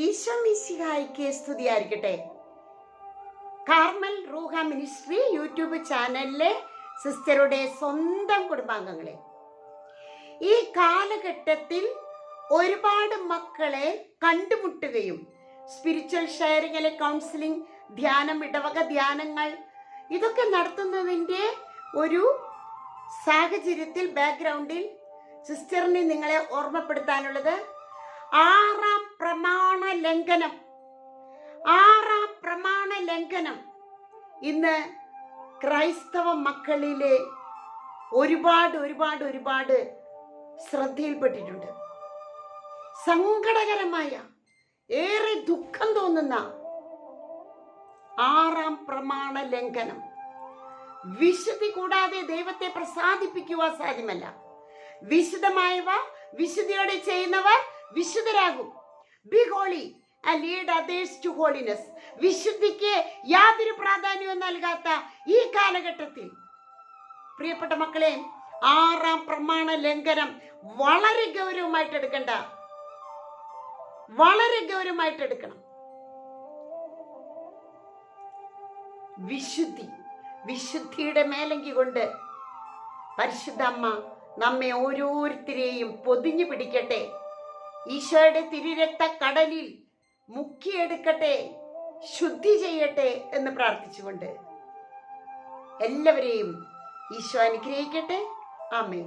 ഈശോ മിശിഹായ്ക്ക് സ്തുതിയായിരിക്കട്ടെ. കാർമൽ റൂഹ മിനിസ്ട്രി യൂട്യൂബ് ചാനലിലെ സിസ്റ്ററുടെ സ്വന്തം കുടുംബാംഗങ്ങളെ, ഈ കാലഘട്ടത്തിൽ ഒരുപാട് മക്കളെ കണ്ടുമുട്ടുകയും സ്പിരിച്വൽ ഷെയറിംഗ്, കൗൺസിലിംഗ്, ധ്യാനം, ഇടവക ധ്യാനങ്ങൾ ഇതൊക്കെ നടത്തുന്നതിൻ്റെ ഒരു സാഹചര്യത്തിൽ ബാക്ക്ഗ്രൗണ്ടിൽ സിസ്റ്ററിനെ നിങ്ങളെ ഓർമ്മപ്പെടുത്താനുള്ളത് ആറാം പ്രമാണ ലംഘനം ഇന്ന് ക്രൈസ്തവ മക്കളിലെ ഒരുപാട് ശ്രദ്ധയിൽപ്പെട്ടിട്ടുണ്ട്. സങ്കടകരമായ, ഏറെ ദുഃഖം തോന്നുന്ന ആറാം പ്രമാണ ലംഘനം. വിശുദ്ധി കൂടാതെ ദൈവത്തെ പ്രസാദിപ്പിക്കുവാൻ സാധ്യമല്ല. വിശുദ്ധമായവ വിശുദ്ധിയോടെ ചെയ്യുന്നവർ വിശുദ്ധരാകും. Be holy and lead others to holiness. വിശുദ്ധിക്ക് യാതൊരു പ്രാധാന്യവും നൽകാത്ത ഈ കാലഘട്ടത്തിൽ പ്രിയപ്പെട്ട മക്കളെ, ആറാം പ്രമാണ ലംഘനം വളരെ ഗൗരവമായിട്ട് എടുക്കണം. വിശുദ്ധിയുടെ മേലങ്കി കൊണ്ട് പരിശുദ്ധ അമ്മ നമ്മെ ഓരോരുത്തരെയും പൊതിഞ്ഞു പിടിക്കട്ടെ. ഈശോയുടെ തിരുരക്ത കടലിൽ മുക്കിയെടുക്കട്ടെ, ശുദ്ധി ചെയ്യട്ടെ എന്ന് പ്രാർത്ഥിച്ചുകൊണ്ട് എല്ലാവരെയും ഈശോ അനുഗ്രഹിക്കട്ടെ. ആമേൻ.